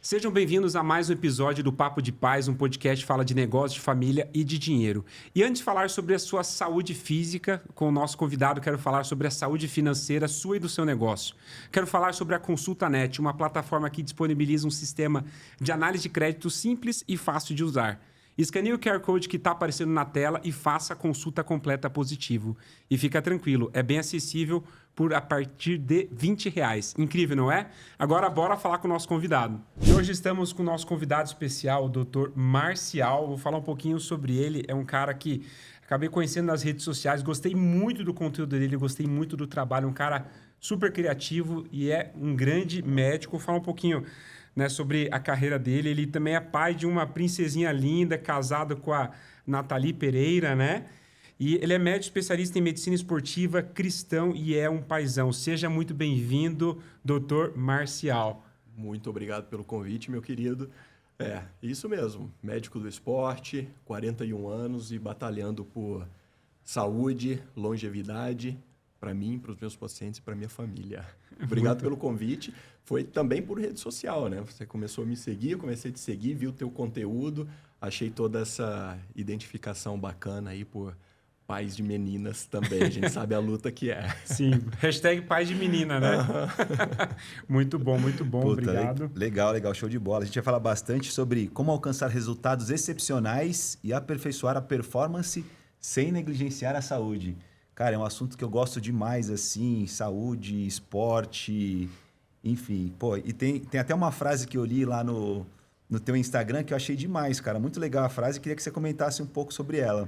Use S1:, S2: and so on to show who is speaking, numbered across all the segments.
S1: Sejam bem-vindos a mais um episódio do Papo de Paz, um podcast que fala de negócio, de família e de dinheiro. E antes de falar sobre a sua saúde física, com o nosso convidado, quero falar sobre a saúde financeira sua e do seu negócio. Quero falar sobre a ConsultaNet, uma plataforma que disponibiliza um sistema de análise de crédito simples e fácil de usar. Escaneie o QR Code que está aparecendo na tela e faça a consulta completa positivo. E fica tranquilo, é bem acessível por a partir de R$20. Incrível, não é? Agora, bora falar com o nosso convidado. E hoje estamos com o nosso convidado especial, o Dr. Marcial. Vou falar um pouquinho sobre ele. É um cara que acabei conhecendo nas redes sociais. Gostei muito do conteúdo dele, gostei muito do trabalho. Um cara super criativo e é um grande médico. Vou falar um pouquinho sobre a carreira dele. Ele também é pai de uma princesinha linda, casado com a Nathalie Pereira, né? E ele é médico especialista em medicina esportiva, cristão e é um paizão. Seja muito bem-vindo, Dr. Marcial.
S2: Muito obrigado pelo convite, meu querido. Isso mesmo. Médico do esporte, 41 anos e batalhando por saúde, longevidade, para mim, para os meus pacientes e para minha família. Obrigado pelo convite. Foi também por rede social, né? Você começou a me seguir, eu comecei a te seguir, vi o teu conteúdo, achei toda essa identificação bacana aí por pais de meninas também. A gente sabe a luta que é.
S1: Sim, hashtag pais de menina, né? Muito bom, obrigado.
S3: Legal, show de bola. A gente vai falar bastante sobre como alcançar resultados excepcionais e aperfeiçoar a performance sem negligenciar a saúde. Cara, é um assunto que eu gosto demais, assim, saúde, esporte, enfim. Pô, e tem até uma frase que eu li lá no teu Instagram que eu achei demais, cara. Muito legal a frase, queria que você comentasse um pouco sobre ela.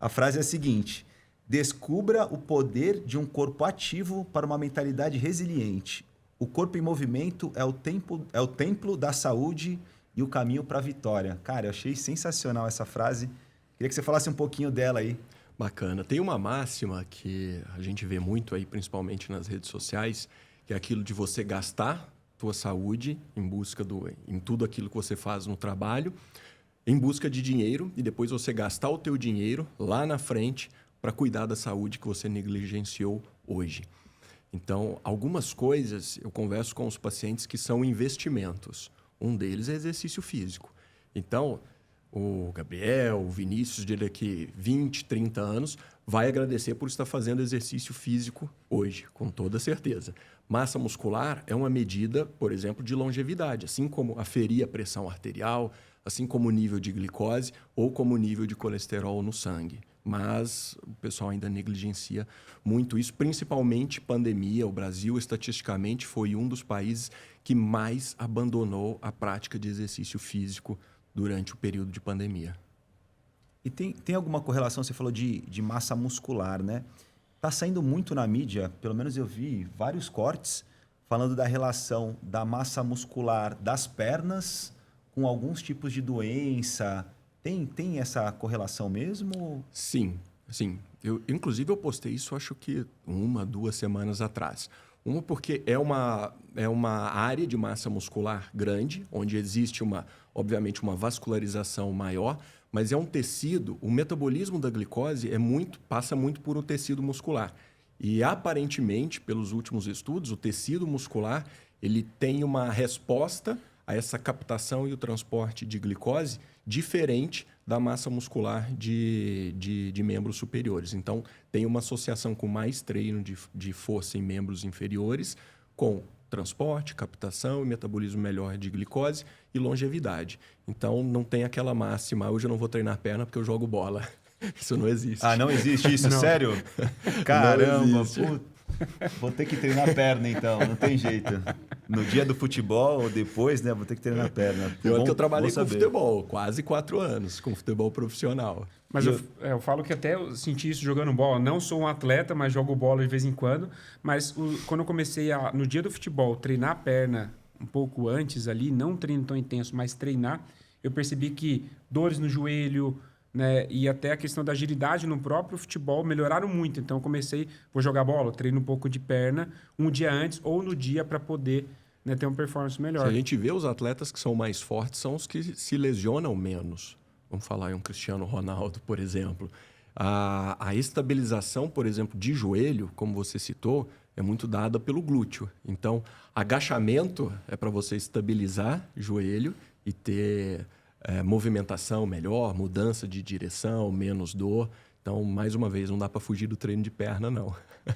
S3: A frase é a seguinte: descubra o poder de um corpo ativo para uma mentalidade resiliente. O corpo em movimento é o templo da saúde e o caminho para a vitória. Cara, eu achei sensacional essa frase. Queria que você falasse um pouquinho dela aí.
S2: Bacana. Tem uma máxima que a gente vê muito aí, principalmente nas redes sociais, que é aquilo de você gastar tua saúde em tudo aquilo que você faz no trabalho, em busca de dinheiro, e depois você gastar o teu dinheiro lá na frente para cuidar da saúde que você negligenciou hoje. Então, algumas coisas eu converso com os pacientes que são investimentos. Um deles é exercício físico. Então, o Gabriel, o Vinícius, de daqui 20, 30 anos, vai agradecer por estar fazendo exercício físico hoje, com toda certeza. Massa muscular é uma medida, por exemplo, de longevidade, assim como aferir a pressão arterial, assim como o nível de glicose ou como o nível de colesterol no sangue. Mas o pessoal ainda negligencia muito isso, principalmente pandemia. O Brasil, estatisticamente, foi um dos países que mais abandonou a prática de exercício físico durante o período de pandemia.
S3: E tem alguma correlação, você falou de massa muscular, né? Está saindo muito na mídia, pelo menos eu vi vários cortes falando da relação da massa muscular das pernas com alguns tipos de doença. Tem essa correlação mesmo?
S2: Sim. Inclusive, eu postei isso, acho que 1, 2 semanas atrás. Uma porque é uma área de massa muscular grande, onde existe, obviamente, uma vascularização maior, mas é um tecido, o metabolismo da glicose passa muito por um tecido muscular. E, aparentemente, pelos últimos estudos, o tecido muscular ele tem uma resposta a essa captação e o transporte de glicose diferente da massa muscular de membros superiores. Então, tem uma associação com mais treino de força em membros inferiores, com transporte, captação e metabolismo melhor de glicose e longevidade. Então, não tem aquela máxima, hoje eu não vou treinar perna porque eu jogo bola. Isso não existe.
S3: Ah, não existe isso?
S1: Não.
S3: Sério? Caramba,
S2: puta.
S3: Vou ter que treinar perna, então, não tem jeito. No dia do futebol ou depois, né? Vou ter que treinar perna.
S2: Pior que eu trabalhei com futebol, quase 4 anos, com futebol profissional.
S1: Mas eu falo que até eu senti isso jogando bola. Não sou um atleta, mas jogo bola de vez em quando. Mas quando eu comecei no dia do futebol, treinar a perna um pouco antes ali, não treino tão intenso, mas treinar, eu percebi que dores no joelho, né, e até a questão da agilidade no próprio futebol melhoraram muito. Então, eu vou jogar bola, treino um pouco de perna um dia antes ou no dia para poder, né, ter uma performance melhor.
S2: Se a gente vê os atletas que são mais fortes, são os que se lesionam menos. Vamos falar em um Cristiano Ronaldo, por exemplo. A estabilização, por exemplo, de joelho, como você citou, é muito dada pelo glúteo. Então, agachamento é para você estabilizar joelho e ter movimentação melhor, mudança de direção, menos dor. Então, mais uma vez, não dá para fugir do treino de perna, não.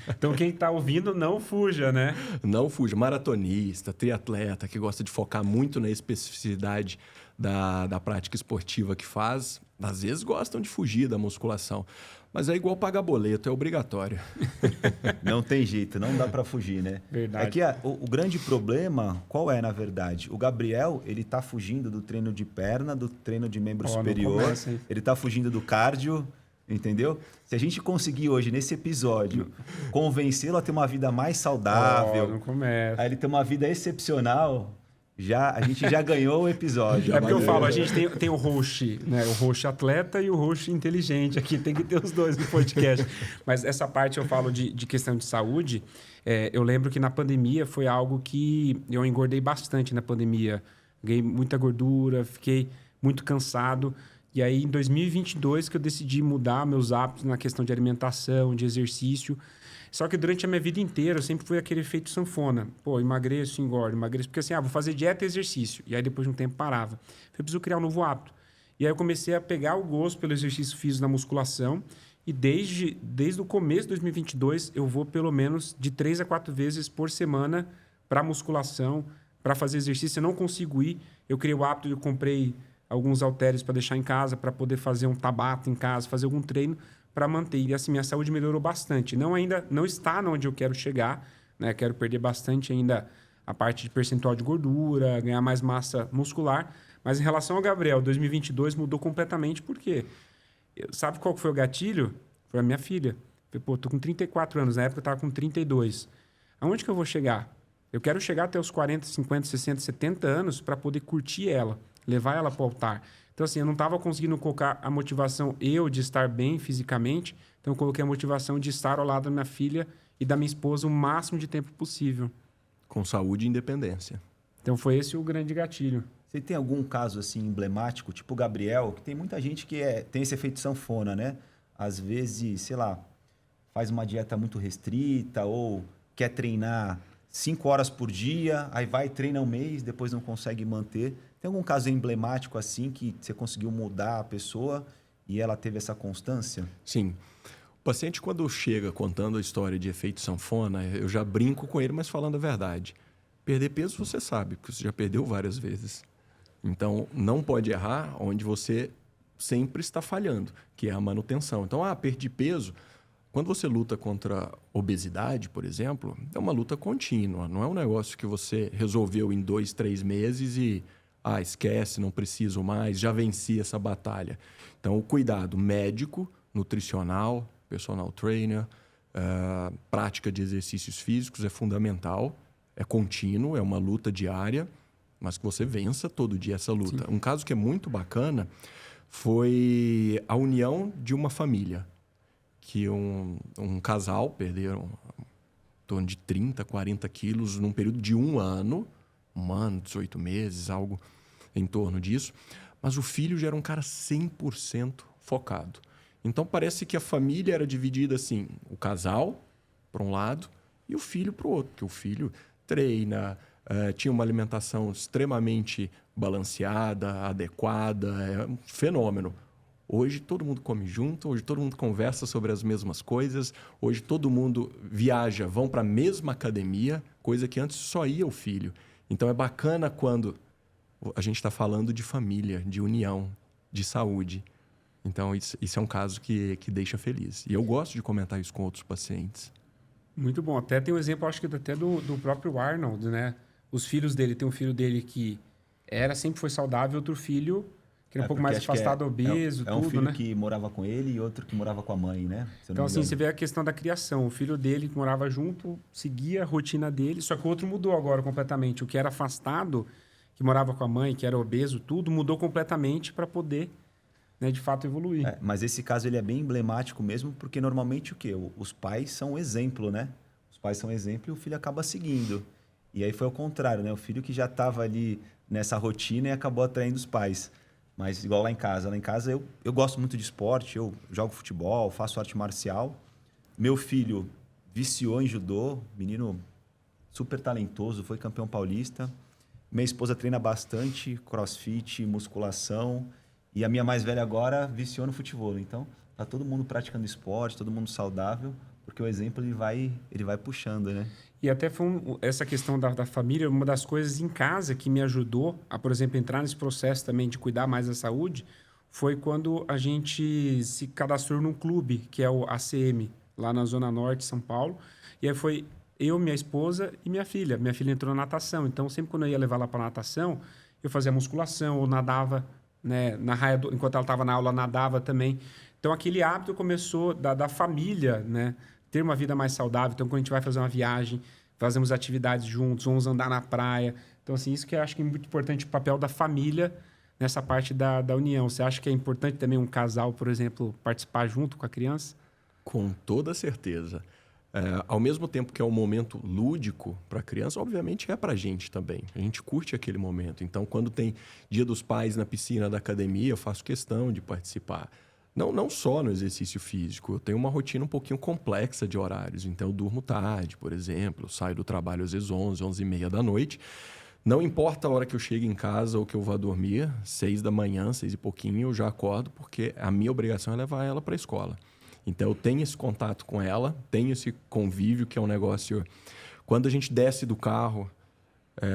S1: Então, quem está ouvindo, não fuja, né?
S2: Não fuja. Maratonista, triatleta, que gosta de focar muito na especificidade da prática esportiva que faz, às vezes gostam de fugir da musculação. Mas é igual pagar boleto, é obrigatório.
S3: Não tem jeito, não dá para fugir, né?
S1: Verdade.
S3: É que o grande problema, qual é, na verdade? O Gabriel, ele tá fugindo do treino de perna, do treino de membro superior, ele tá fugindo do cardio, entendeu? Se a gente conseguir hoje, nesse episódio, convencê-lo a ter uma vida mais saudável,
S1: não começa.
S3: a ele ter uma vida excepcional, a gente já ganhou o episódio.
S1: É porque eu falo, a gente tem o host, né? O host atleta e o host inteligente aqui. Tem que ter os dois no podcast. Mas essa parte eu falo de questão de saúde. Eu lembro que na pandemia foi algo que eu engordei bastante na pandemia. Ganhei muita gordura, fiquei muito cansado. E aí, em 2022, que eu decidi mudar meus hábitos na questão de alimentação, de exercício. Só que durante a minha vida inteira, eu sempre fui aquele efeito sanfona. Pô, emagreço, engordo, emagreço. Porque assim, vou fazer dieta e exercício. E aí, depois de um tempo, parava. Eu preciso criar um novo hábito. E aí, eu comecei a pegar o gosto pelo exercício físico na musculação. E desde o começo de 2022, eu vou pelo menos de 3 a 4 vezes por semana para musculação, para fazer exercício. Eu não consigo ir. Eu criei o hábito, eu comprei alguns halteres para deixar em casa, para poder fazer um tabata em casa, fazer algum treino para manter. E assim, minha saúde melhorou bastante. Ainda não está onde eu quero chegar, né? Quero perder bastante ainda a parte de percentual de gordura, ganhar mais massa muscular. Mas em relação ao Gabriel, 2022 mudou completamente. Por quê? Sabe qual foi o gatilho? Foi a minha filha. Falei, pô, tô com 34 anos. Na época eu estava com 32. Aonde que eu vou chegar? Eu quero chegar até os 40, 50, 60, 70 anos para poder curtir ela, levar ela para o altar. Então, assim, eu não estava conseguindo colocar a motivação de estar bem fisicamente. Então, eu coloquei a motivação de estar ao lado da minha filha e da minha esposa o máximo de tempo possível.
S2: Com saúde e independência.
S1: Então, foi esse o grande gatilho.
S3: Você tem algum caso assim emblemático, tipo o Gabriel, que tem muita gente que tem esse efeito sanfona, né? Às vezes, sei lá, faz uma dieta muito restrita ou quer treinar 5 horas por dia, aí vai, treina um mês, depois não consegue manter. Tem algum caso emblemático assim que você conseguiu mudar a pessoa e ela teve essa constância?
S2: Sim. O paciente, quando chega contando a história de efeito sanfona, eu já brinco com ele, mas falando a verdade. Perder peso você sabe, porque você já perdeu várias vezes. Então, não pode errar onde você sempre está falhando, que é a manutenção. Então, perdi peso. Quando você luta contra obesidade, por exemplo, é uma luta contínua. Não é um negócio que você resolveu em 2, 3 meses e... esquece, não preciso mais, já venci essa batalha. Então, o cuidado médico, nutricional, personal trainer, prática de exercícios físicos é fundamental, é contínuo, é uma luta diária, mas que você vença todo dia essa luta. Sim. Um caso que é muito bacana foi a união de uma família, que um casal perderam em torno de 30, 40 quilos num período de 1 ano, 18 meses, algo em torno disso. Mas o filho já era um cara 100% focado. Então, parece que a família era dividida assim, o casal para um lado e o filho para o outro. Que o filho treina, tinha uma alimentação extremamente balanceada, adequada, é um fenômeno. Hoje todo mundo come junto, hoje todo mundo conversa sobre as mesmas coisas, hoje todo mundo viaja, vão para a mesma academia, coisa que antes só ia o filho. Então, é bacana quando a gente está falando de família, de união, de saúde. Então, isso é um caso que deixa feliz. E eu gosto de comentar isso com outros pacientes.
S1: Muito bom. Até tem um exemplo, acho que até do próprio Arnold, né? Os filhos dele, tem um filho dele que sempre foi saudável, outro filho que era um pouco mais afastado, obeso,
S3: tudo, um filho,
S1: né?
S3: Que morava com ele e outro que morava com a mãe, né?
S1: Então, assim, você vê a questão da criação. O filho dele que morava junto, seguia a rotina dele, só que o outro mudou agora completamente. O que era afastado, que morava com a mãe, que era obeso, tudo, mudou completamente para poder, né, de fato, evoluir.
S3: Mas esse caso ele é bem emblemático mesmo, porque normalmente o quê? Os pais são um exemplo, né? Os pais são um exemplo e o filho acaba seguindo. E aí foi ao contrário, né? O filho que já estava ali nessa rotina e acabou atraindo os pais. Mas igual lá em casa. Lá em casa eu gosto muito de esporte, eu jogo futebol, faço arte marcial. Meu filho viciou em judô, menino super talentoso, foi campeão paulista. Minha esposa treina bastante, crossfit, musculação. E a minha mais velha agora viciou no futebol. Então, tá todo mundo praticando esporte, todo mundo saudável, porque o exemplo ele vai puxando, né?
S1: E até essa questão da família, uma das coisas em casa que me ajudou a, por exemplo, entrar nesse processo também de cuidar mais da saúde, foi quando a gente se cadastrou num clube, que é o ACM, lá na Zona Norte de São Paulo. E aí foi eu, minha esposa e minha filha. Minha filha entrou na natação. Então, sempre quando eu ia levar ela para natação, eu fazia musculação ou nadava, né, na raia enquanto ela estava na aula, nadava também. Então, aquele hábito começou da família, né? Ter uma vida mais saudável. Então, quando a gente vai fazer uma viagem, fazemos atividades juntos, vamos andar na praia. Então, assim, isso que eu acho que é muito importante, o papel da família nessa parte da união. Você acha que é importante também um casal, por exemplo, participar junto com a criança?
S2: Com toda certeza. Ao mesmo tempo que é um momento lúdico para a criança, obviamente é para a gente também. A gente curte aquele momento. Então, quando tem Dia dos Pais na piscina da academia, eu faço questão de participar. Não só no exercício físico, eu tenho uma rotina um pouquinho complexa de horários. Então, eu durmo tarde, por exemplo, eu saio do trabalho às vezes 11, 11h30 da noite. Não importa a hora que eu chego em casa ou que eu vá dormir, 6 da manhã, 6 e pouquinho, eu já acordo, porque a minha obrigação é levar ela para a escola. Então, eu tenho esse contato com ela, tenho esse convívio, que é um negócio... Quando a gente desce do carro,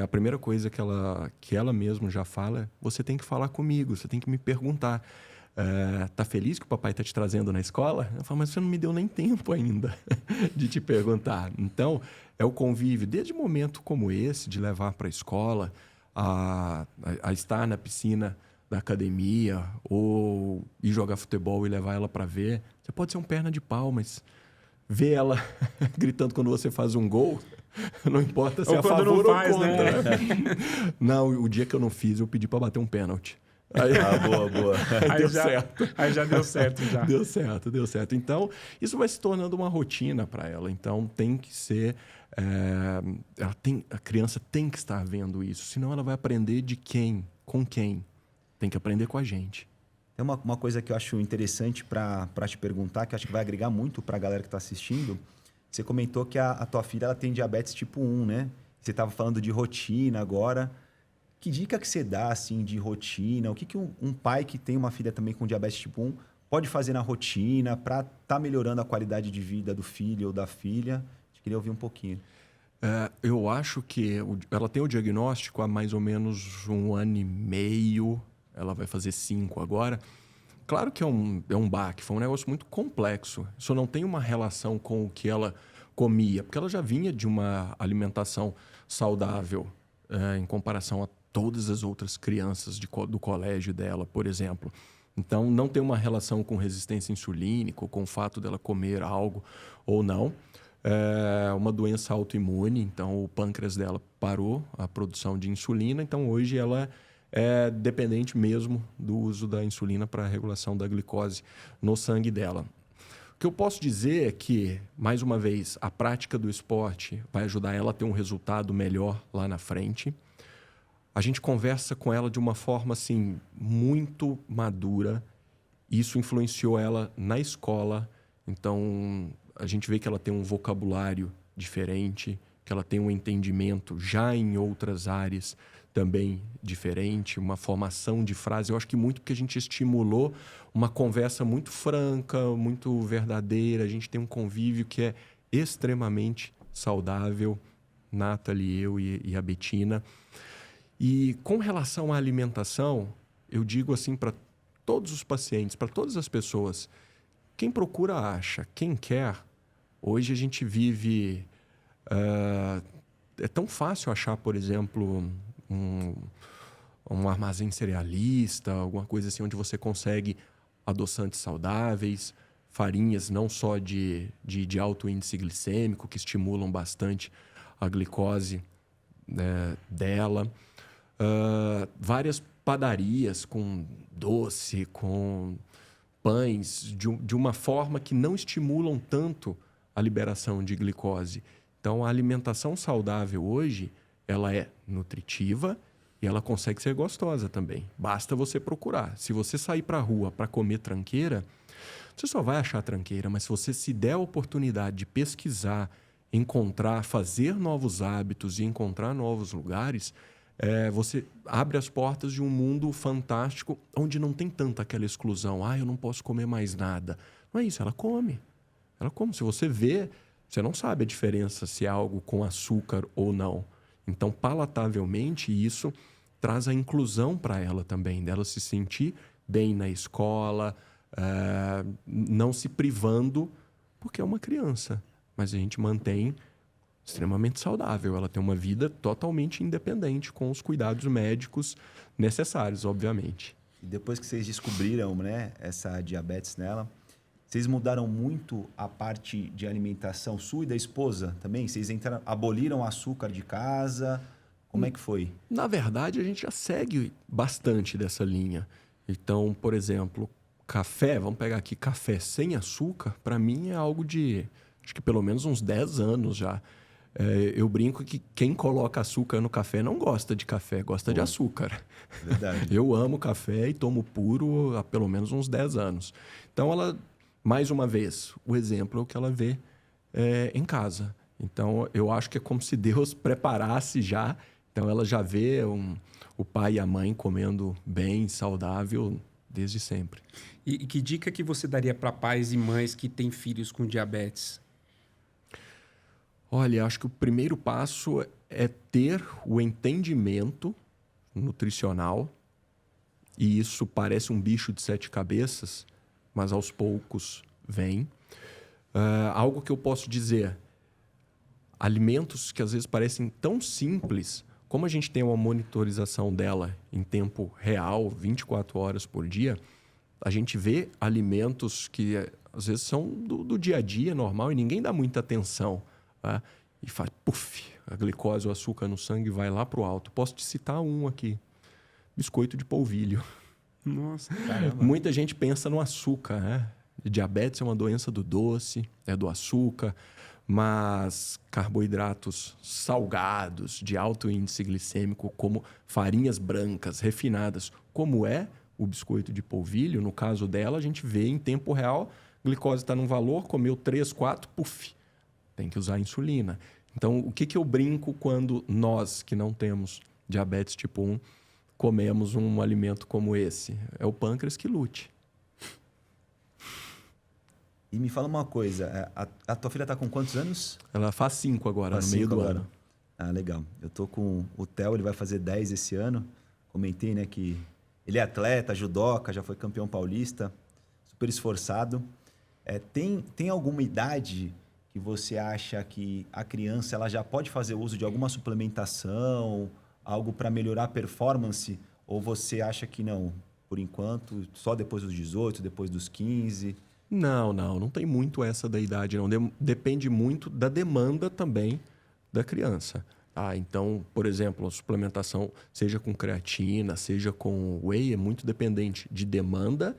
S2: a primeira coisa que ela mesma já fala é: você tem que falar comigo, você tem que me perguntar. Tá feliz que o papai está te trazendo na escola? Eu falo: mas você não me deu nem tempo ainda de te perguntar. Então, é o convívio, desde um momento como esse, de levar para a escola, a estar na piscina da academia, ou ir jogar futebol e levar ela para ver. Você pode ser um perna de pau, mas ver ela gritando quando você faz um gol, não importa se é a favor ou contra. Né? Não, o dia que eu não fiz, eu pedi para bater um pênalti. Aí,
S3: boa.
S2: Aí deu certo.
S1: Aí já deu certo. Já.
S2: Deu certo. Então, isso vai se tornando uma rotina para ela. Então, tem que ser... a criança tem que estar vendo isso. Senão, ela vai aprender de quem? Com quem? Tem que aprender com a gente.
S3: Tem uma coisa que eu acho interessante para te perguntar, que eu acho que vai agregar muito para a galera que está assistindo. Você comentou que a tua filha ela tem diabetes tipo 1, né? Você estava falando de rotina agora. Que dica que você dá assim, de rotina? O que um pai que tem uma filha também com diabetes tipo 1 pode fazer na rotina para estar melhorando a qualidade de vida do filho ou da filha? A gente queria ouvir um pouquinho.
S2: Eu acho que ela tem o diagnóstico há mais ou menos 1 ano e meio. Ela vai fazer 5 agora. Claro que é um baque, foi um negócio muito complexo. Isso não tem uma relação com o que ela comia, porque ela já vinha de uma alimentação saudável em comparação a todas as outras crianças do colégio dela, por exemplo. Então, não tem uma relação com resistência insulínica ou com o fato dela comer algo ou não. É uma doença autoimune, então o pâncreas dela parou a produção de insulina. Então, hoje ela é dependente mesmo do uso da insulina para a regulação da glicose no sangue dela. O que eu posso dizer é que, mais uma vez, a prática do esporte vai ajudar ela a ter um resultado melhor lá na frente. A gente conversa com ela de uma forma assim, muito madura. Isso influenciou ela na escola. Então, a gente vê que ela tem um vocabulário diferente, que ela tem um entendimento já em outras áreas também diferente, uma formação de frase. Eu acho que muito porque a gente estimulou uma conversa muito franca, muito verdadeira. A gente tem um convívio que é extremamente saudável. Nathalie, eu e a Betina. E com relação à alimentação, eu digo assim para todos os pacientes, para todas as pessoas, quem procura acha, quem quer. Hoje a gente vive... é tão fácil achar, por exemplo, um armazém cerealista, alguma coisa assim, onde você consegue adoçantes saudáveis, farinhas não só de alto índice glicêmico, que estimulam bastante a glicose dela. Várias padarias com doce, com pães, de uma forma que não estimulam tanto a liberação de glicose. Então, a alimentação saudável hoje, ela é nutritiva E ela consegue ser gostosa também. Basta você procurar. Se você sair para a rua para comer tranqueira, você só vai achar tranqueira. Mas se você se der a oportunidade de pesquisar, encontrar, fazer novos hábitos e encontrar novos lugares, você abre as portas de um mundo fantástico onde não tem tanta aquela exclusão. Eu não posso comer mais nada. Não é isso, ela come. Ela come. Se você vê, você não sabe a diferença se é algo com açúcar ou não. Então, palatavelmente, isso traz a inclusão para ela também, dela se sentir bem na escola, não se privando, porque é uma criança. Mas a gente mantém extremamente saudável. Ela tem uma vida totalmente independente, com os cuidados médicos necessários, obviamente.
S3: E depois que vocês descobriram, né, essa diabetes nela, vocês mudaram muito a parte de alimentação sua e da esposa também? Vocês aboliram o açúcar de casa? Como é que foi?
S2: Na verdade, a gente já segue bastante dessa linha. Então, por exemplo, café, vamos pegar aqui café sem açúcar, para mim é algo de, acho que pelo menos uns 10 anos já. Eu brinco que quem coloca açúcar no café não gosta de café, gosta de açúcar.
S3: Verdade.
S2: Eu amo café e tomo puro há pelo menos uns 10 anos. Então, ela, mais uma vez, o exemplo é o que ela vê em casa. Então, eu acho que é como se Deus preparasse já. Então, ela já vê o pai e a mãe comendo bem, saudável, desde sempre.
S1: E que dica que você daria para pais e mães que têm filhos com diabetes?
S2: Olha, acho que o primeiro passo é ter o entendimento nutricional. E isso parece um bicho de 7 cabeças, mas aos poucos vem. Algo que eu posso dizer, alimentos que às vezes parecem tão simples, como a gente tem uma monitorização dela em tempo real, 24 horas por dia, a gente vê alimentos que às vezes são do dia a dia normal e ninguém dá muita atenção. Tá? E faz, puf, a glicose, o açúcar no sangue vai lá para o alto. Posso te citar um aqui, biscoito de polvilho.
S1: Nossa,
S3: caramba.
S2: Muita gente pensa no açúcar, né? Diabetes é uma doença do doce, é do açúcar, mas carboidratos salgados, de alto índice glicêmico, como farinhas brancas, refinadas, como é o biscoito de polvilho, no caso dela, a gente vê em tempo real, a glicose está num valor, comeu 3, 4, puf, tem que usar insulina. Então, o que eu brinco quando nós, que não temos diabetes tipo 1, comemos um alimento como esse? É o pâncreas que lute.
S3: E me fala uma coisa, a tua filha está com quantos anos?
S2: Ela faz 5 agora,
S3: Faz
S2: no meio
S3: 5
S2: do
S3: agora.
S2: ano.
S3: Ah, legal. Eu tô com o Theo, ele vai fazer 10 esse ano. Comentei, né, que ele é atleta, judoca, já foi campeão paulista, super esforçado. Tem alguma idade que você acha que a criança ela já pode fazer uso de alguma suplementação, algo para melhorar a performance? Ou você acha que não? Por enquanto, só depois dos 18, depois dos 15?
S2: Não tem muito essa da idade, não. Depende muito da demanda também da criança. Então, por exemplo, a suplementação, seja com creatina, seja com whey, é muito dependente de demanda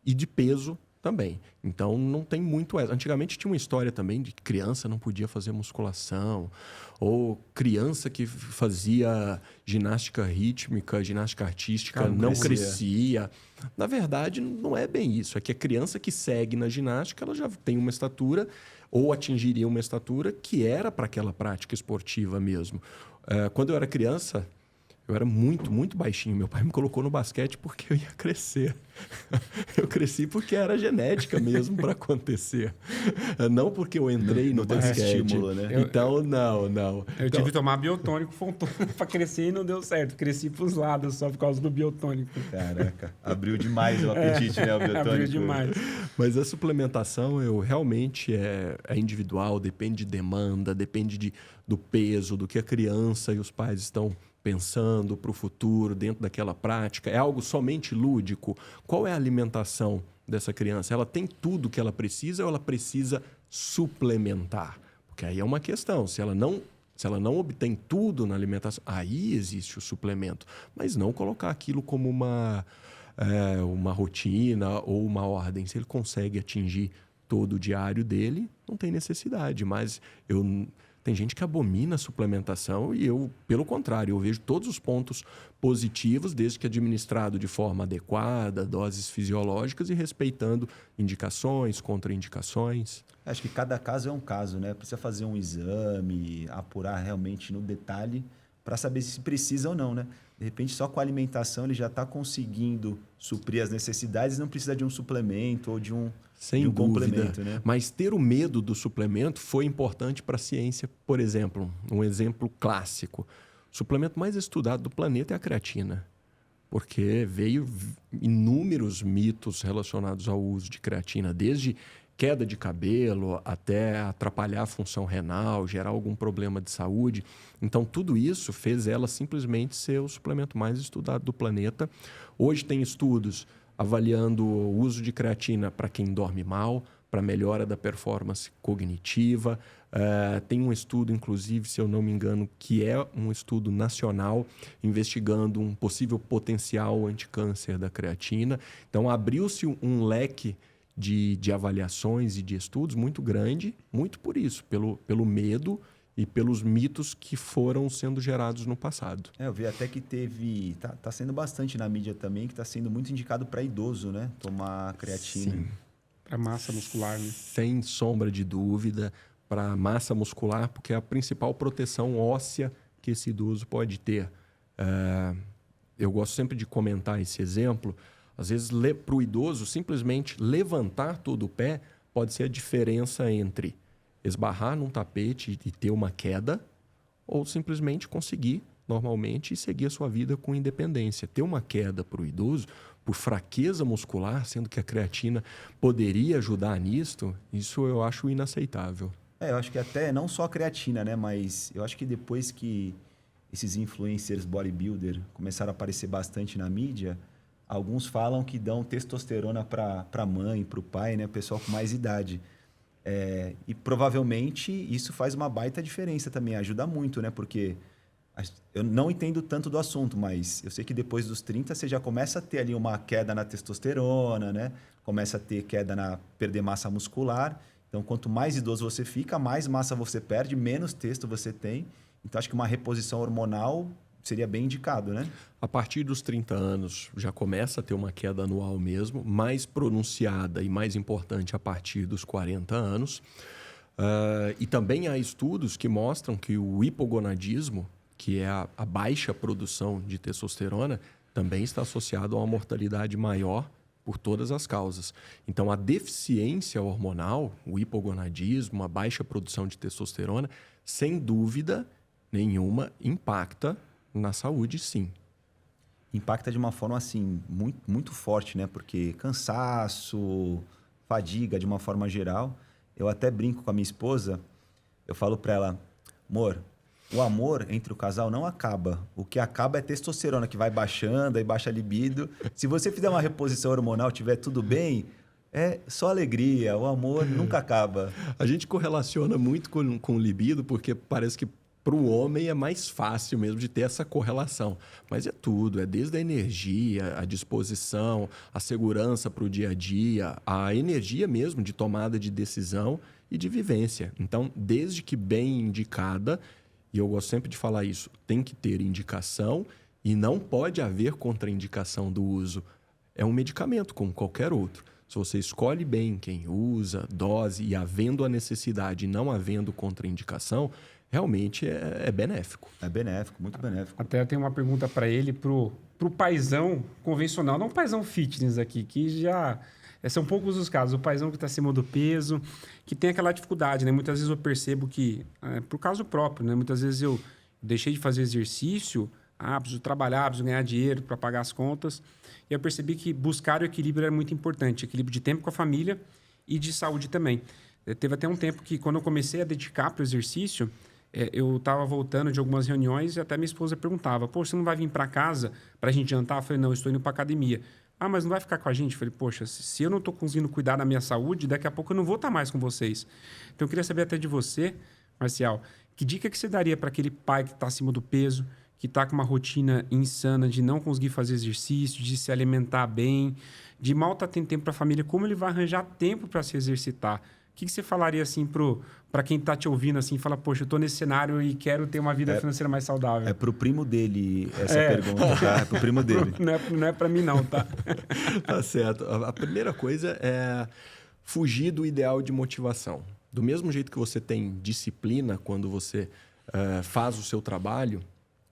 S2: e de peso também. Então, não tem muito essa. Antigamente tinha uma história também de que criança não podia fazer musculação, ou criança que fazia ginástica rítmica, ginástica artística, não crescia. Na verdade, não é bem isso. É que a criança que segue na ginástica, ela já tem uma estatura, ou atingiria uma estatura que era para aquela prática esportiva mesmo. Quando eu era criança, eu era muito, muito baixinho. Meu pai me colocou no basquete porque eu ia crescer. Eu cresci porque era genética mesmo para acontecer. Não porque eu entrei no basquete.
S3: Estímulo, né?
S2: Então, não.
S1: Eu tive que tomar biotônico para crescer e não deu certo. Cresci para os lados só por causa do biotônico.
S3: Caraca, abriu demais o apetite, né, o biotônico.
S1: Abriu demais.
S2: Mas a suplementação realmente é individual, depende de demanda, depende do peso, do que a criança e os pais estão pensando para o futuro, dentro daquela prática. É algo somente lúdico? Qual é a alimentação dessa criança? Ela tem tudo que ela precisa ou ela precisa suplementar? Porque aí é uma questão. Se ela não obtém tudo na alimentação, aí existe o suplemento. Mas não colocar aquilo como uma rotina ou uma ordem. Se ele consegue atingir todo o diário dele, não tem necessidade. Mas Tem gente que abomina a suplementação e eu, pelo contrário, eu vejo todos os pontos positivos, desde que administrado de forma adequada, doses fisiológicas e respeitando indicações, contraindicações.
S3: Acho que cada caso é um caso, né? Precisa fazer um exame, apurar realmente no detalhe para saber se precisa ou não, né? De repente, só com a alimentação ele já está conseguindo suprir as necessidades e não precisa de um suplemento ou de um complemento, né?
S2: Mas ter o medo do suplemento foi importante para a ciência. Por exemplo, um exemplo clássico. O suplemento mais estudado do planeta é a creatina, porque veio inúmeros mitos relacionados ao uso de creatina, desde queda de cabelo até atrapalhar a função renal, gerar algum problema de saúde. Então, tudo isso fez ela simplesmente ser o suplemento mais estudado do planeta. Hoje tem estudos avaliando o uso de creatina para quem dorme mal, para melhora da performance cognitiva. Tem um estudo, inclusive, se eu não me engano, que é um estudo nacional, investigando um possível potencial anticâncer da creatina. Então, abriu-se um leque de avaliações e de estudos muito grande, muito por isso, pelo medo e pelos mitos que foram sendo gerados no passado.
S3: Eu vi até que tá sendo bastante na mídia também, que está sendo muito indicado para idoso, né? Tomar creatina.
S2: Sim.
S1: Para massa muscular, né?
S2: Sem sombra de dúvida, para massa muscular, porque é a principal proteção óssea que esse idoso pode ter. Eu gosto sempre de comentar esse exemplo. Às vezes, para o idoso, simplesmente levantar todo o pé pode ser a diferença entre esbarrar num tapete e ter uma queda, ou simplesmente conseguir normalmente e seguir a sua vida com independência. Ter uma queda para o idoso, por fraqueza muscular, sendo que a creatina poderia ajudar nisto, isso eu acho inaceitável.
S3: Eu acho que até não só a creatina, né? Mas eu acho que depois que esses influencers bodybuilder começaram a aparecer bastante na mídia, alguns falam que dão testosterona para a mãe, para o pai, né? Pessoal com mais idade. E provavelmente isso faz uma baita diferença também, ajuda muito, né? Porque eu não entendo tanto do assunto, mas eu sei que depois dos 30 você já começa a ter ali uma queda na testosterona, né? Começa a ter queda perder massa muscular. Então, quanto mais idoso você fica, mais massa você perde, menos testo você tem. Então, acho que uma reposição hormonal seria bem indicado, né?
S2: A partir dos 30 anos já começa a ter uma queda anual mesmo, mais pronunciada e mais importante a partir dos 40 anos. E também há estudos que mostram que o hipogonadismo, que é a baixa produção de testosterona, também está associado a uma mortalidade maior por todas as causas. Então, a deficiência hormonal, o hipogonadismo, a baixa produção de testosterona, sem dúvida nenhuma, impacta na saúde, sim.
S3: Impacta de uma forma, assim, muito, muito forte, né? Porque cansaço, fadiga, de uma forma geral. Eu até brinco com a minha esposa, eu falo para ela, amor, o amor entre o casal não acaba. O que acaba é testosterona, que vai baixando, aí baixa a libido. Se você fizer uma reposição hormonal, tiver tudo bem, é só alegria. O amor nunca acaba.
S2: A gente correlaciona muito com o libido, porque parece que para o homem é mais fácil mesmo de ter essa correlação. Mas é tudo, é desde a energia, a disposição, a segurança para o dia a dia, a energia mesmo de tomada de decisão e de vivência. Então, desde que bem indicada, e eu gosto sempre de falar isso, tem que ter indicação e não pode haver contraindicação do uso. É um medicamento como qualquer outro. Se você escolhe bem quem usa, dose, e havendo a necessidade e não havendo contraindicação, realmente é benéfico.
S3: É benéfico, muito benéfico.
S1: Até tem uma pergunta para ele, pro paizão convencional, não o paizão fitness aqui, que já... São poucos os casos. O paizão que está acima do peso, que tem aquela dificuldade, né? Muitas vezes eu percebo que, por caso próprio, né? Muitas vezes eu deixei de fazer exercício, preciso trabalhar, preciso ganhar dinheiro para pagar as contas. E eu percebi que buscar o equilíbrio era muito importante. Equilíbrio de tempo com a família e de saúde também. Teve até um tempo que, quando eu comecei a dedicar para o exercício, eu estava voltando de algumas reuniões e até minha esposa perguntava, poxa, você não vai vir para casa para a gente jantar? Eu falei, não, eu estou indo para academia. Mas não vai ficar com a gente? Eu falei, poxa, se eu não estou conseguindo cuidar da minha saúde, daqui a pouco eu não vou estar mais com vocês. Então, eu queria saber até de você, Marcial, que dica que você daria para aquele pai que está acima do peso, que está com uma rotina insana de não conseguir fazer exercício, de se alimentar bem, de mal estar tendo tempo para a família, como ele vai arranjar tempo para se exercitar? que você falaria assim para quem está te ouvindo assim, fala, poxa, eu estou nesse cenário e quero ter uma vida financeira mais saudável?
S3: É pro primo dele essa pergunta, tá? É pro primo dele.
S1: Não é para mim não, tá?
S2: Tá certo. A primeira coisa é fugir do ideal de motivação. Do mesmo jeito que você tem disciplina quando você faz o seu trabalho,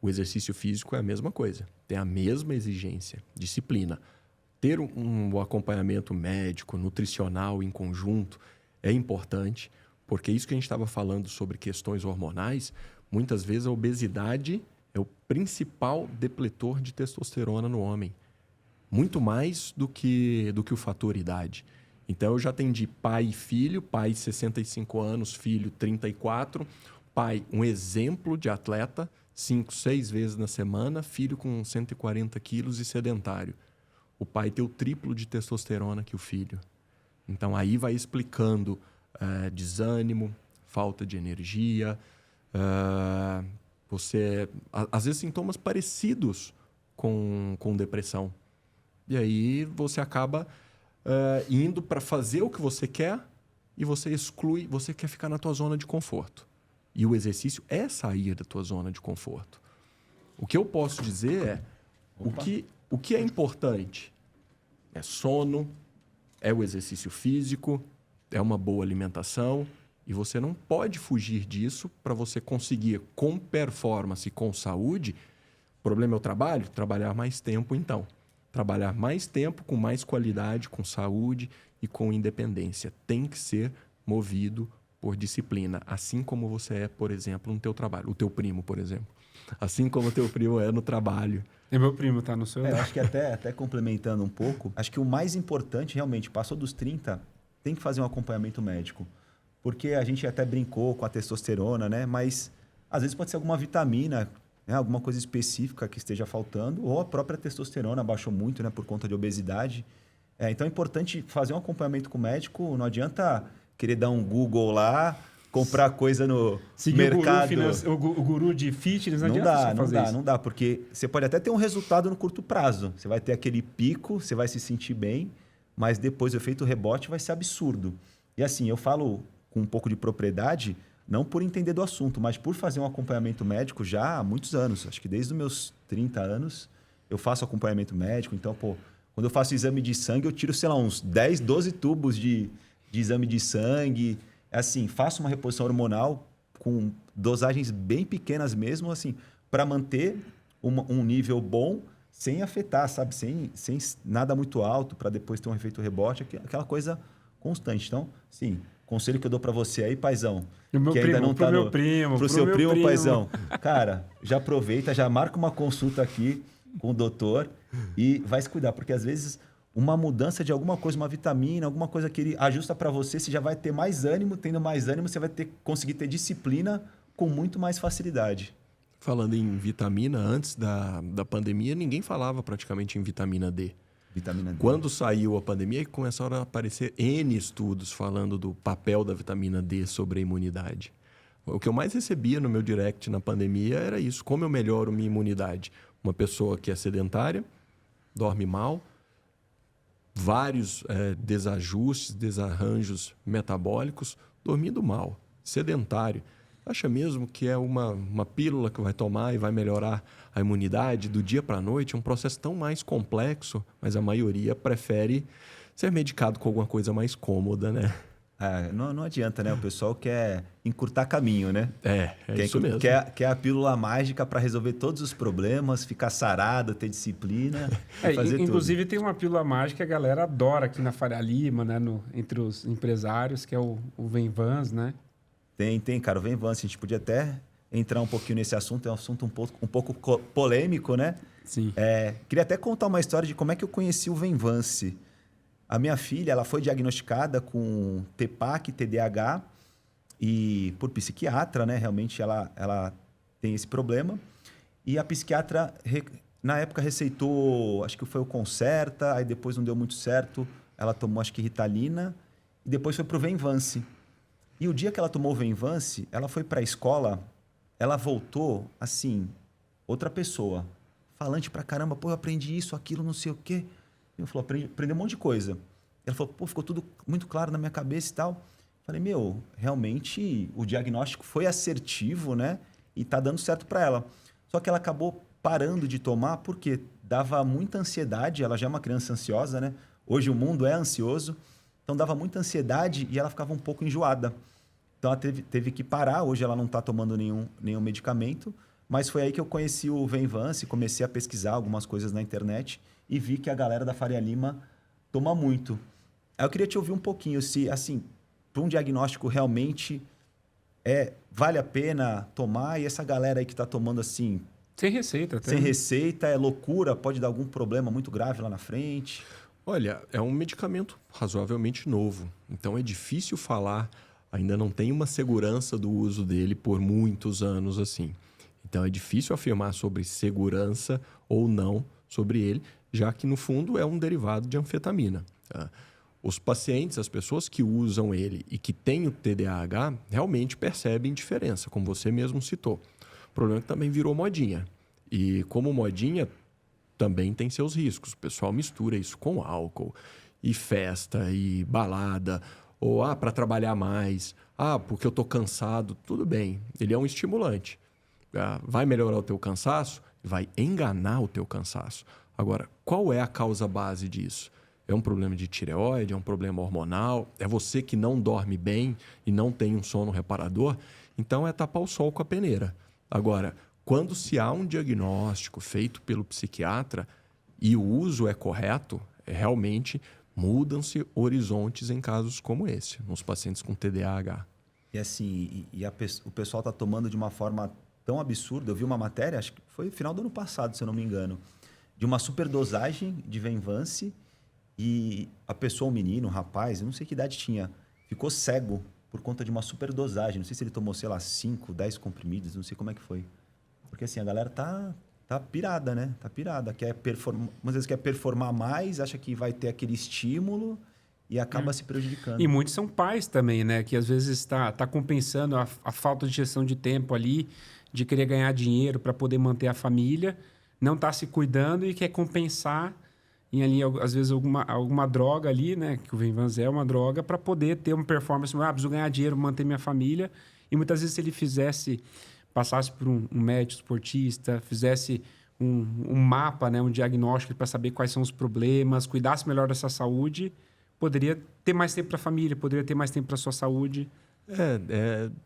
S2: o exercício físico é a mesma coisa. Tem a mesma exigência, disciplina. Ter um acompanhamento médico, nutricional em conjunto é importante, porque isso que a gente estava falando sobre questões hormonais, muitas vezes a obesidade é o principal depletor de testosterona no homem. Muito mais do que o fator idade. Então, eu já atendi pai e filho, pai 65 anos, filho 34, pai um exemplo de atleta, 5, 6 vezes na semana, filho com 140 quilos e sedentário. O pai tem o triplo de testosterona que o filho. Então, aí vai explicando desânimo, falta de energia, às vezes sintomas parecidos com depressão. E aí você acaba indo para fazer o que você quer e você exclui, você quer ficar na tua zona de conforto. E o exercício é sair da tua zona de conforto. O que eu posso dizer é, o que é importante é sono, é o exercício físico, é uma boa alimentação, e você não pode fugir disso para você conseguir, com performance, com saúde. O problema é o trabalho? Trabalhar mais tempo, então. Trabalhar mais tempo, com mais qualidade, com saúde e com independência. Tem que ser movido por disciplina, assim como você é, por exemplo, no teu trabalho. O teu primo, por exemplo. Assim como o teu primo é no trabalho.
S1: É meu primo, tá? No seu...
S3: acho que até complementando um pouco, acho que o mais importante, realmente, passou dos 30, tem que fazer um acompanhamento médico. Porque a gente até brincou com a testosterona, né? Mas às vezes pode ser alguma vitamina, né? Alguma coisa específica que esteja faltando, ou a própria testosterona baixou muito, né? Por conta de obesidade. Então é importante fazer um acompanhamento com o médico. Não adianta querer dar um Google lá, comprar coisa no mercado.
S1: O guru de fitness, não adianta fazer isso.
S3: Não dá, porque você pode até ter um resultado no curto prazo. Você vai ter aquele pico, você vai se sentir bem, mas depois o efeito rebote vai ser absurdo. E assim, eu falo com um pouco de propriedade, não por entender do assunto, mas por fazer um acompanhamento médico já há muitos anos. Acho que desde os meus 30 anos eu faço acompanhamento médico. Então, quando eu faço exame de sangue, eu tiro, sei lá, uns 10, 12 tubos de exame de sangue. Assim, faço uma reposição hormonal com dosagens bem pequenas mesmo, assim, para manter um nível bom sem afetar, sabe? Sem nada muito alto, para depois ter um efeito rebote, aquela coisa constante. Então, sim, conselho que eu dou para você aí, paizão, que ainda não tá pro seu primo, paizão. Cara, já aproveita, já marca uma consulta aqui com o doutor e vai se cuidar, porque às vezes uma mudança de alguma coisa, uma vitamina, alguma coisa que ele ajusta para você, você já vai ter mais ânimo, tendo mais ânimo, você vai conseguir ter disciplina com muito mais facilidade.
S2: Falando em vitamina, antes da pandemia, ninguém falava praticamente em vitamina D.
S3: Vitamina D.
S2: Quando saiu a pandemia, começaram a aparecer N estudos falando do papel da vitamina D sobre a imunidade. O que eu mais recebia no meu direct na pandemia era isso. Como eu melhoro minha imunidade? Uma pessoa que é sedentária, dorme mal, vários desajustes, desarranjos metabólicos, dormindo mal, sedentário. Acha mesmo que é uma pílula que vai tomar e vai melhorar a imunidade do dia para a noite? É um processo tão mais complexo, mas a maioria prefere ser medicado com alguma coisa mais cômoda, né?
S3: Não adianta, né? O pessoal quer encurtar caminho, né?
S2: Isso mesmo.
S3: Quer a pílula mágica para resolver todos os problemas, ficar sarado, ter disciplina e fazer
S1: inclusive,
S3: tudo.
S1: tem uma pílula mágica que a galera adora aqui na Faria Lima, né? Entre os empresários, que é o Venvance, né?
S3: Tem, cara. O Venvance, a gente podia até entrar um pouquinho nesse assunto. É um assunto um pouco polêmico, né?
S1: Sim.
S3: Queria até contar uma história de como é que eu conheci o Venvance. A minha filha, ela foi diagnosticada com TPAC, TDAH, e por psiquiatra, né? Realmente ela tem esse problema. E a psiquiatra, na época, receitou, acho que foi o Concerta, aí depois não deu muito certo, ela tomou, acho que Ritalina, e depois foi para o Venvance. E o dia que ela tomou o Venvance, ela foi para a escola, ela voltou, assim, outra pessoa, falante pra caramba, eu aprendi isso, aquilo, não sei o quê. E eu falei, aprendi um monte de coisa. Ela falou, ficou tudo muito claro na minha cabeça e tal. Falei, realmente o diagnóstico foi assertivo, né? E tá dando certo para ela. Só que ela acabou parando de tomar porque dava muita ansiedade. Ela já é uma criança ansiosa, né? Hoje o mundo é ansioso. Então dava muita ansiedade e ela ficava um pouco enjoada. Então ela teve que parar. Hoje ela não está tomando nenhum medicamento. Mas foi aí que eu conheci o Venvance, comecei a pesquisar algumas coisas na internet e vi que a galera da Faria Lima toma muito. Aí eu queria te ouvir um pouquinho se, assim, para um diagnóstico realmente vale a pena tomar, e essa galera aí que está tomando assim...
S1: Sem receita até.
S3: Sem receita, é loucura, pode dar algum problema muito grave lá na frente.
S2: Olha, é um medicamento razoavelmente novo, então é difícil falar, ainda não tem uma segurança do uso dele por muitos anos assim. Então é difícil afirmar sobre segurança ou não sobre ele, já que no fundo é um derivado de anfetamina. Tá? Os pacientes, as pessoas que usam ele e que têm o TDAH, realmente percebem diferença, como você mesmo citou. O problema é que também virou modinha. E como modinha, também tem seus riscos. O pessoal mistura isso com álcool, e festa, e balada, ou para trabalhar mais, porque eu estou cansado. Tudo bem, ele é um estimulante. Vai melhorar o teu cansaço? Vai enganar o teu cansaço. Agora, qual é a causa base disso? É um problema de tireoide? É um problema hormonal? É você que não dorme bem e não tem um sono reparador? Então, é tapar o sol com a peneira. Agora, quando se há um diagnóstico feito pelo psiquiatra e o uso é correto, realmente mudam-se horizontes em casos como esse, nos pacientes com TDAH.
S3: E assim, o pessoal está tomando de uma forma tão absurda. Eu vi uma matéria, acho que foi no final do ano passado, se eu não me engano, de uma superdosagem de Venvance, e a pessoa, um menino, um rapaz, eu não sei que idade tinha, ficou cego por conta de uma superdosagem. Não sei se ele tomou, sei lá, 5, 10 comprimidos, não sei como é que foi. Porque assim, a galera tá pirada, né? Tá pirada. Às vezes quer performar mais, acha que vai ter aquele estímulo e acaba se prejudicando.
S1: E muitos são pais também, né? Que às vezes tá compensando a falta de gestão de tempo ali, de querer ganhar dinheiro para poder manter a família, não tá se cuidando e quer compensar em ali, às vezes, alguma droga ali, né? Que o Venvance é uma droga, para poder ter uma performance. Preciso ganhar dinheiro, manter minha família. E muitas vezes, se ele passasse por um médico esportista, fizesse um mapa, né? Um diagnóstico para saber quais são os problemas, cuidasse melhor dessa saúde, poderia ter mais tempo para a família, poderia ter mais tempo para a sua saúde.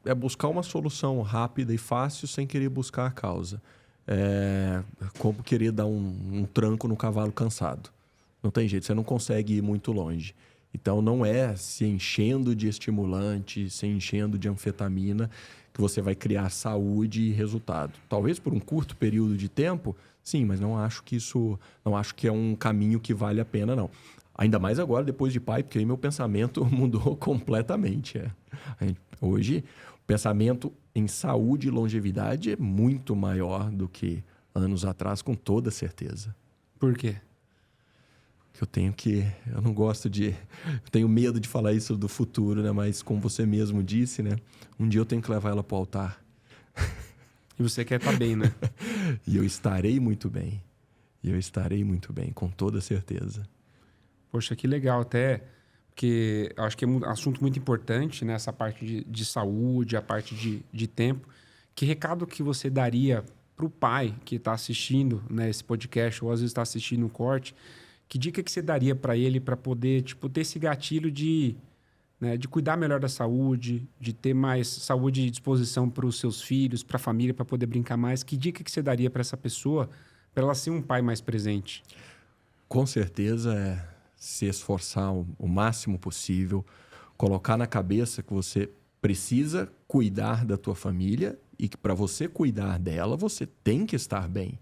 S2: É buscar uma solução rápida e fácil sem querer buscar a causa. É como querer dar um tranco no cavalo cansado. Não tem jeito, você não consegue ir muito longe. Então, não é se enchendo de estimulante, se enchendo de anfetamina que você vai criar saúde e resultado. Talvez por um curto período de tempo, sim, mas não acho que é um caminho que vale a pena, não. Ainda mais agora, depois de pai, porque aí meu pensamento mudou completamente. Hoje, o pensamento em saúde e longevidade é muito maior do que anos atrás, com toda certeza.
S1: Por quê?
S2: Eu não gosto eu tenho medo de falar isso do futuro, né? Mas como você mesmo disse, né? Um dia eu tenho que levar ela para o altar.
S1: E você quer estar bem, né?
S2: E eu estarei muito bem. Com toda certeza.
S1: Poxa, que legal até, porque eu acho que é um assunto muito importante, né? Essa parte de saúde, a parte de tempo. Que recado que você daria para o pai que está assistindo, né, esse podcast, ou às vezes está assistindo um corte? Que dica que você daria para ele para poder ter esse gatilho de cuidar melhor da saúde, de ter mais saúde e disposição para os seus filhos, para a família, para poder brincar mais? Que dica que você daria para essa pessoa, para ela ser um pai mais presente?
S2: Com certeza é se esforçar o máximo possível, colocar na cabeça que você precisa cuidar da tua família e que para você cuidar dela, você tem que estar bem.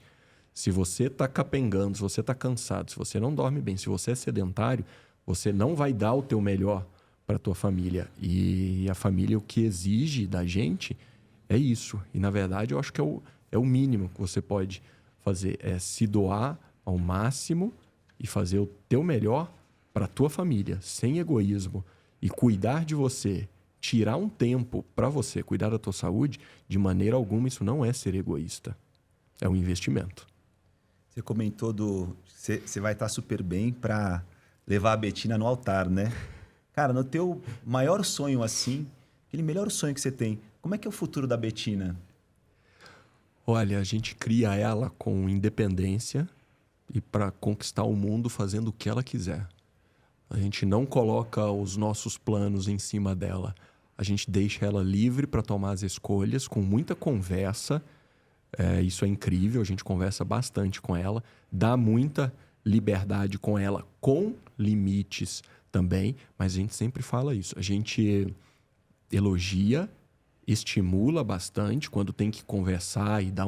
S2: Se você está capengando, se você está cansado, se você não dorme bem, se você é sedentário, você não vai dar o teu melhor para a tua família. E a família, o que exige da gente é isso. E, na verdade, eu acho que é o mínimo que você pode fazer. É se doar ao máximo e fazer o teu melhor para a tua família, sem egoísmo. E cuidar de você, tirar um tempo para você, cuidar da tua saúde, de maneira alguma isso não é ser egoísta. É um investimento.
S3: Você comentou você vai estar super bem para levar a Betina no altar, né? Cara, no teu maior sonho assim, aquele melhor sonho que você tem, como é que é o futuro da Betina?
S2: Olha, a gente cria ela com independência e para conquistar o mundo fazendo o que ela quiser. A gente não coloca os nossos planos em cima dela. A gente deixa ela livre para tomar as escolhas com muita conversa. Isso é incrível, a gente conversa bastante com ela, dá muita liberdade com ela, com limites também, mas a gente sempre fala isso. A gente elogia, estimula bastante quando tem que conversar e dar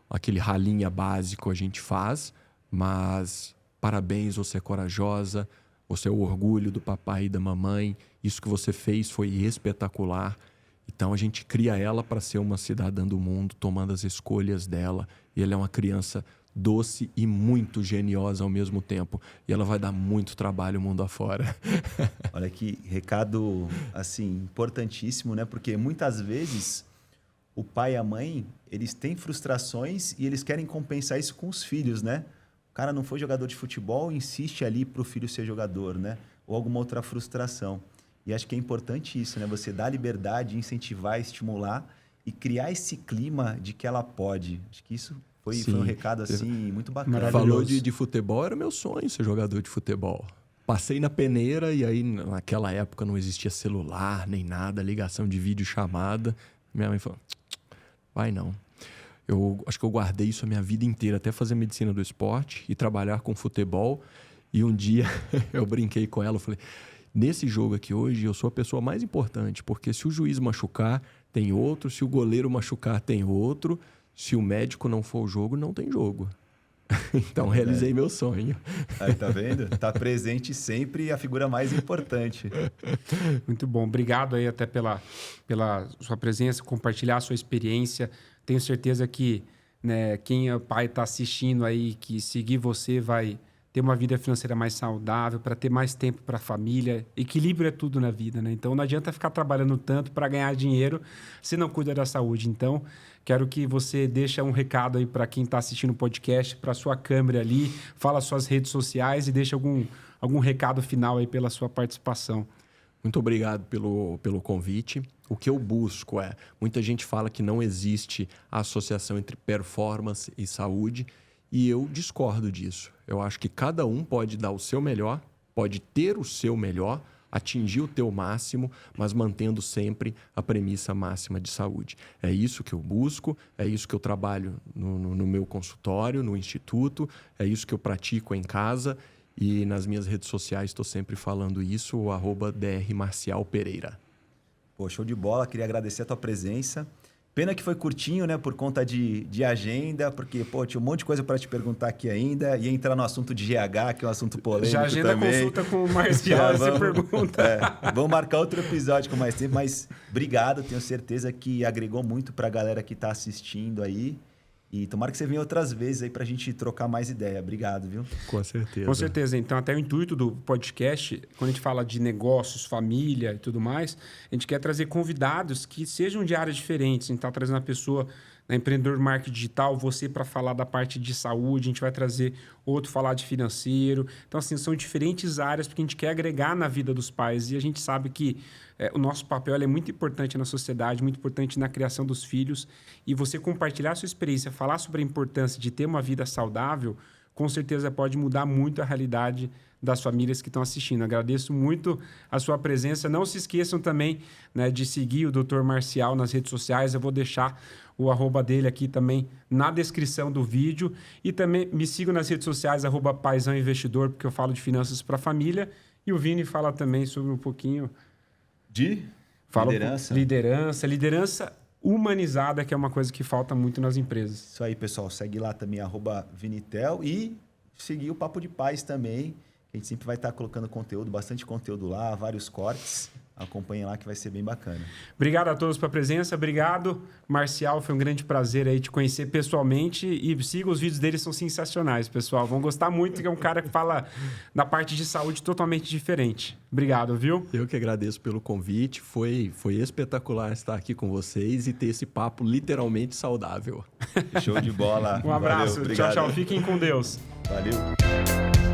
S2: aquele ralinha básico a gente faz, mas parabéns, você é corajosa, você é o orgulho do papai e da mamãe, isso que você fez foi espetacular. Então a gente cria ela para ser uma cidadã do mundo, tomando as escolhas dela, e ela é uma criança doce e muito geniosa ao mesmo tempo. E ela vai dar muito trabalho mundo afora.
S3: Olha que recado, assim, importantíssimo, né? Porque muitas vezes o pai e a mãe, eles têm frustrações e eles querem compensar isso com os filhos, né? O cara não foi jogador de futebol, insiste ali para o filho ser jogador, né? Ou alguma outra frustração. E acho que é importante isso, né? Você dar liberdade, incentivar, estimular e criar esse clima de que ela pode. Acho que isso foi um recado assim muito bacana.
S2: Falou de futebol, era meu sonho ser jogador de futebol. Passei na peneira e aí naquela época não existia celular nem nada, ligação de vídeo chamada. Minha mãe falou, vai não. Eu acho que eu guardei isso a minha vida inteira, até fazer medicina do esporte e trabalhar com futebol. E um dia eu brinquei com ela, eu falei, nesse jogo aqui hoje eu sou a pessoa mais importante, porque se o juiz machucar, tem outro, se o goleiro machucar, tem outro. Se o médico não for o jogo, não tem jogo. Então, realizei meu sonho.
S3: Aí, tá vendo? Tá presente sempre a figura mais importante.
S1: Muito bom. Obrigado aí até pela sua presença, compartilhar a sua experiência. Tenho certeza que, né, quem é pai está assistindo aí, que seguir você vai ter uma vida financeira mais saudável, para ter mais tempo para a família. Equilíbrio é tudo na vida, né? Então, não adianta ficar trabalhando tanto para ganhar dinheiro se não cuida da saúde. Então, quero que você deixe um recado aí para quem está assistindo o podcast, para sua câmera ali, fala suas redes sociais e deixa algum recado final aí pela sua participação.
S2: Muito obrigado pelo convite. O que eu busco muita gente fala que não existe a associação entre performance e saúde, e eu discordo disso. Eu acho que cada um pode dar o seu melhor, pode ter o seu melhor, atingir o teu máximo, mas mantendo sempre a premissa máxima de saúde. É isso que eu busco, é isso que eu trabalho no meu consultório, no instituto, é isso que eu pratico em casa e nas minhas redes sociais estou sempre falando isso, o @drmarcialpereira.
S3: Pô, show de bola, queria agradecer a tua presença. Pena que foi curtinho, né, por conta de agenda, porque, pô, tinha um monte de coisa para te perguntar aqui ainda. Ia entrar no assunto de GH, que é um assunto polêmico
S1: já agenda
S3: também.
S1: Consulta com o Marcial, você pergunta.
S3: Vamos marcar outro episódio com mais tempo, mas obrigado, tenho certeza que agregou muito para a galera que está assistindo aí. E tomara que você venha outras vezes aí para a gente trocar mais ideia. Obrigado, viu?
S2: Com certeza.
S1: Com certeza. Então, até o intuito do podcast, quando a gente fala de negócios, família e tudo mais, a gente quer trazer convidados que sejam de áreas diferentes. A gente está trazendo a pessoa, empreendedor de marketing digital, você para falar da parte de saúde, a gente vai trazer outro falar de financeiro. Então, assim, são diferentes áreas porque a gente quer agregar na vida dos pais. E a gente sabe que o nosso papel é muito importante na sociedade, muito importante na criação dos filhos. E você compartilhar a sua experiência, falar sobre a importância de ter uma vida saudável, com certeza pode mudar muito a realidade das famílias que estão assistindo. Agradeço muito a sua presença. Não se esqueçam também, né, de seguir o Dr. Marcial nas redes sociais. Eu vou deixar o @ dele aqui também na descrição do vídeo. E também me sigam nas redes sociais, @paisãoinvestidor, porque eu falo de finanças para a família. E o Vini fala também sobre um pouquinho
S3: de
S1: liderança humanizada, que é uma coisa que falta muito nas empresas.
S3: Isso aí, pessoal. Segue lá também, @Vinitel. E seguir o Papo de Paz também. A gente sempre vai estar colocando conteúdo, bastante conteúdo lá, vários cortes. Acompanhem lá que vai ser bem bacana.
S1: Obrigado a todos pela presença. Obrigado, Marcial. Foi um grande prazer aí te conhecer pessoalmente. E siga os vídeos dele, são sensacionais, pessoal. Vão gostar muito, que é um cara que fala da parte de saúde totalmente diferente. Obrigado, viu?
S2: Eu que agradeço pelo convite. Foi espetacular estar aqui com vocês e ter esse papo literalmente saudável.
S3: Show de bola.
S1: Um abraço.
S3: Valeu,
S1: tchau, tchau. Fiquem com Deus.
S3: Valeu.